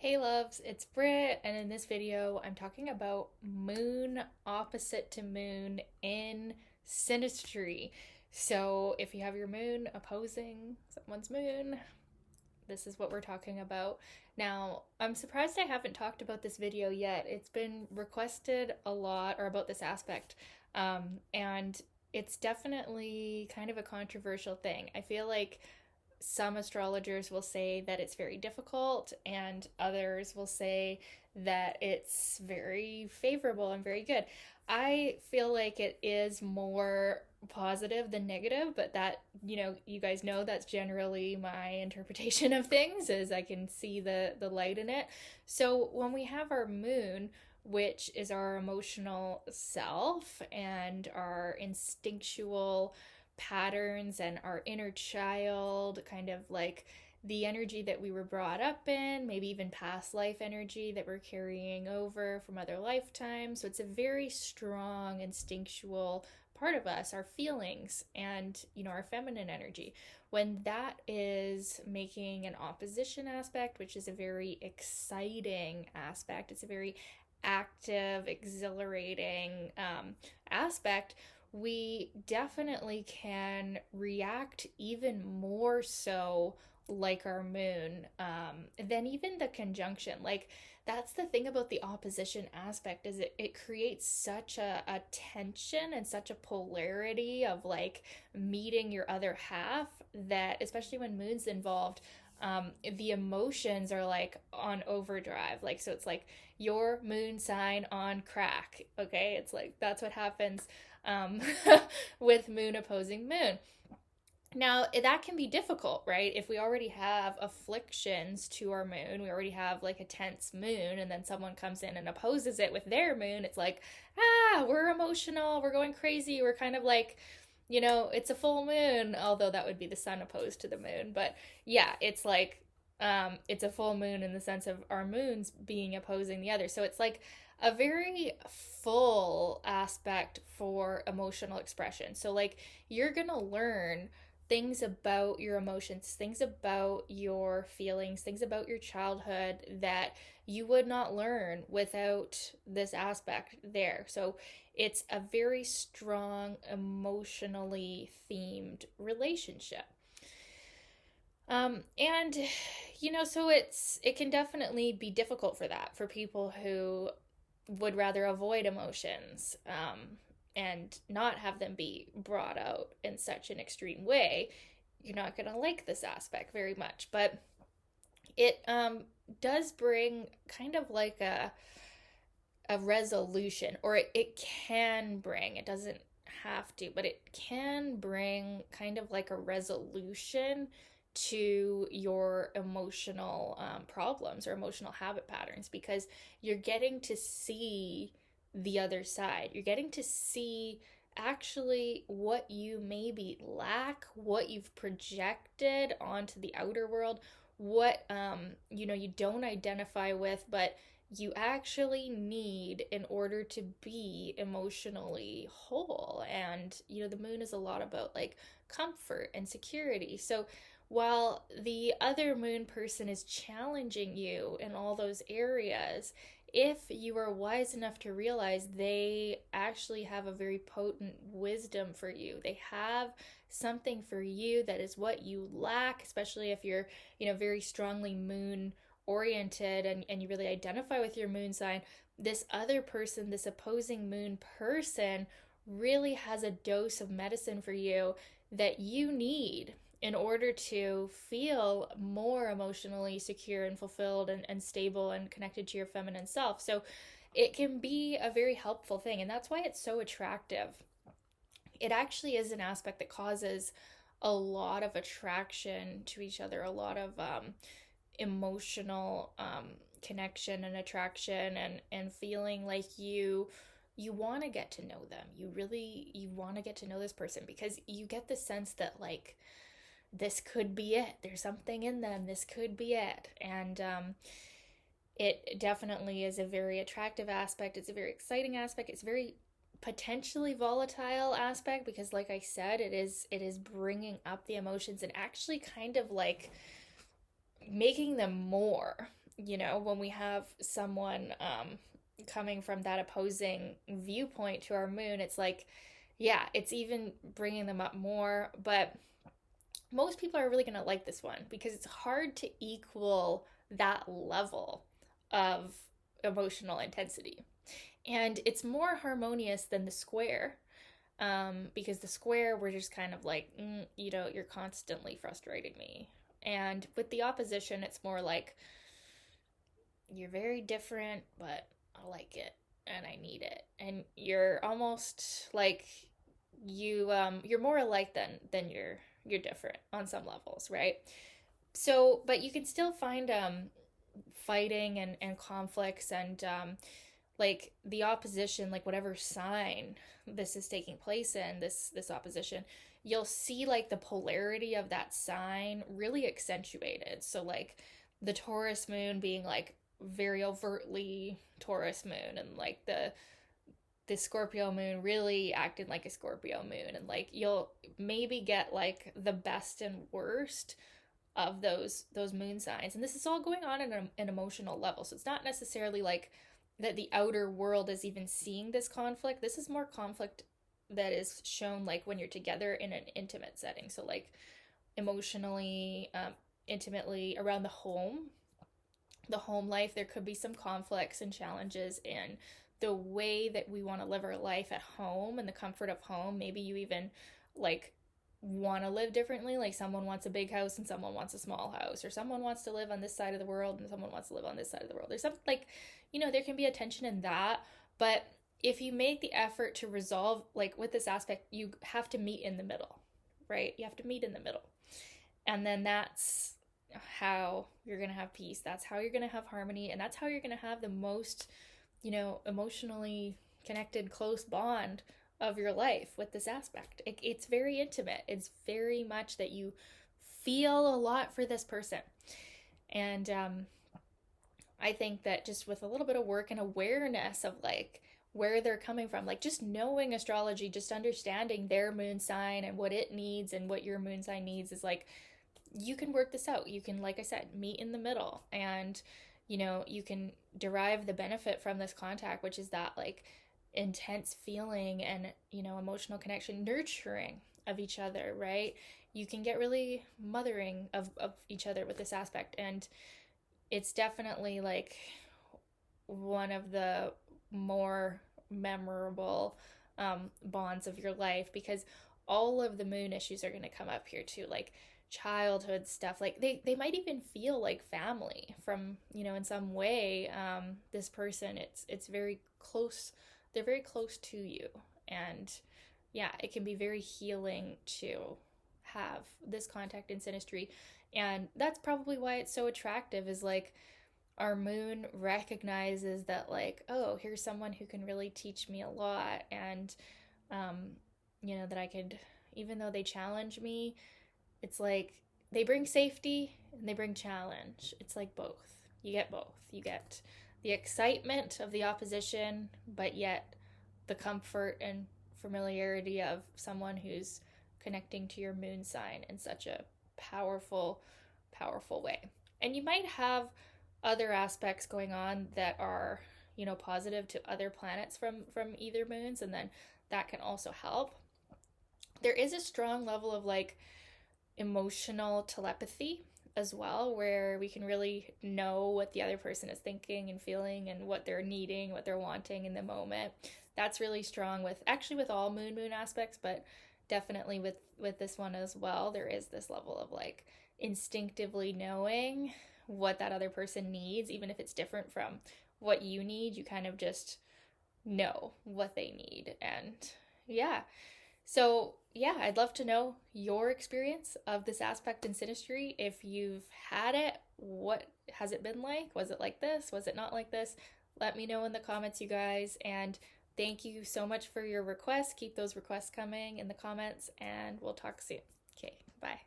Hey loves, it's Britt, and in this video I'm talking about moon opposite to moon in synastry. So if you have your moon opposing someone's moon, this is what we're talking about. Now, I'm surprised I haven't talked about this video yet. It's been requested a lot, or about this aspect, and it's definitely kind of a controversial thing. I feel like some astrologers will say that it's very difficult, and others will say that it's very favorable and very good. I feel like it is more positive than negative, but that, you guys know that's generally my interpretation of things, is I can see the light in it. So when we have our moon, which is our emotional self and our instinctual patterns and our inner child, kind of like the energy that we were brought up in, maybe even past life energy that we're carrying over from other lifetimes. So it's a very strong instinctual part of us, our feelings and, our feminine energy. When that is making an opposition aspect, which is a very exciting aspect, it's a very active, exhilarating aspect, we definitely can react even more so like our moon, than even the conjunction. Like, that's the thing about the opposition aspect, is it creates such a tension and such a polarity of like meeting your other half, that especially when moon's involved, the emotions are like on overdrive. Like, so it's like your moon sign on crack. Okay, it's like that's what happens, um, with moon opposing moon. Now, that can be difficult, right? If we already have afflictions to our moon, we already have like a tense moon, and then someone comes in and opposes it with their moon, it's like, we're emotional, we're going crazy, we're kind of like, it's a full moon, although that would be the sun opposed to the moon. But yeah, it's like, it's a full moon in the sense of our moons being opposing the other. So it's like a very full aspect for emotional expression. So, like, you're gonna learn things about your emotions, things about your feelings, things about your childhood that you would not learn without this aspect there. So it's a very strong, emotionally themed relationship. And so it can definitely be difficult for that, for people who would rather avoid emotions, and not have them be brought out in such an extreme way. You're not going to like this aspect very much, but it does bring kind of like a resolution, or it can bring, it doesn't have to, but it can bring kind of like a resolution to your emotional problems or emotional habit patterns, because you're getting to see the other side. You're getting to see actually what you maybe lack, what you've projected onto the outer world, what you don't identify with, but you actually need in order to be emotionally whole. And the moon is a lot about like comfort and security. So while the other moon person is challenging you in all those areas, if you are wise enough to realize they actually have a very potent wisdom for you, they have something for you that is what you lack, especially if you're, very strongly moon oriented, and you really identify with your moon sign. This other person, this opposing moon person, really has a dose of medicine for you that you need in order to feel more emotionally secure and fulfilled, and stable and connected to your feminine self. So it can be a very helpful thing, and that's why it's so attractive. It actually is an aspect that causes a lot of attraction to each other, a lot of emotional connection and attraction, and feeling like you want to get to know them. You want to get to know this person, because you get the sense that like this could be it. There's something in them. This could be it. And it definitely is a very attractive aspect. It's a very exciting aspect. It's a very potentially volatile aspect, because like I said, it is bringing up the emotions and actually kind of like making them more. when we have someone coming from that opposing viewpoint to our moon, it's like, yeah, it's even bringing them up more. But most people are really going to like this one because it's hard to equal that level of emotional intensity. And it's more harmonious than the square, because the square, we're just kind of like, you're constantly frustrating me. And with the opposition, it's more like, you're very different, but I like it and I need it. And you're almost like you're more alike than you're different on some levels, right? So, but you can still find fighting and conflicts and like the opposition, like whatever sign this is taking place in, this opposition, you'll see like the polarity of that sign really accentuated. So like the Taurus moon being like very overtly Taurus moon, and like the Scorpio moon really acting like a Scorpio moon, and like you'll maybe get like the best and worst of those moon signs. And this is all going on in an emotional level. So it's not necessarily like that the outer world is even seeing this conflict. This is more conflict that is shown like when you're together in an intimate setting. So like emotionally, intimately around the home life, there could be some conflicts and challenges in the way that we want to live our life at home and the comfort of home. Maybe you even like want to live differently. Like someone wants a big house and someone wants a small house, or someone wants to live on this side of the world and someone wants to live on this side of the world. There's something like, there can be a tension in that. But if you make the effort to resolve, like with this aspect, you have to meet in the middle, right? You have to meet in the middle. And then that's how you're going to have peace. That's how you're going to have harmony. And that's how you're going to have the most, emotionally connected, close bond of your life with this aspect. It's very intimate. It's very much that you feel a lot for this person. And I think that just with a little bit of work and awareness of like where they're coming from, like just knowing astrology, just understanding their moon sign and what it needs and what your moon sign needs, is like, you can work this out. You can, like I said, meet in the middle, and you can derive the benefit from this contact, which is that like intense feeling and emotional connection, nurturing of each other, right? You can get really mothering of each other with this aspect. And it's definitely like one of the more memorable bonds of your life, because all of the moon issues are going to come up here too, like childhood stuff. Like they might even feel like family from in some way. This person, it's very close. They're very close to you. And yeah, it can be very healing to have this contact in Synastry. And that's probably why it's so attractive, is like our moon recognizes that like, oh, here's someone who can really teach me a lot. And that I could, even though they challenge me, it's like they bring safety and they bring challenge. It's like both. You get both. You get the excitement of the opposition, but yet the comfort and familiarity of someone who's connecting to your moon sign in such a powerful, powerful way. And you might have other aspects going on that are, positive to other planets from either moons, and then that can also help. There is a strong level of like emotional telepathy as well, where we can really know what the other person is thinking and feeling and what they're needing, what they're wanting in the moment. That's really strong with all moon aspects, but definitely with this one as well. There is this level of like instinctively knowing what that other person needs, even if it's different from what you need. You kind of just know what they need. And yeah, so yeah, I'd love to know your experience of this aspect in Synastry. If you've had it, what has it been like? Was it like this? Was it not like this? Let me know in the comments, you guys. And thank you so much for your requests. Keep those requests coming in the comments, and we'll talk soon. Okay, bye.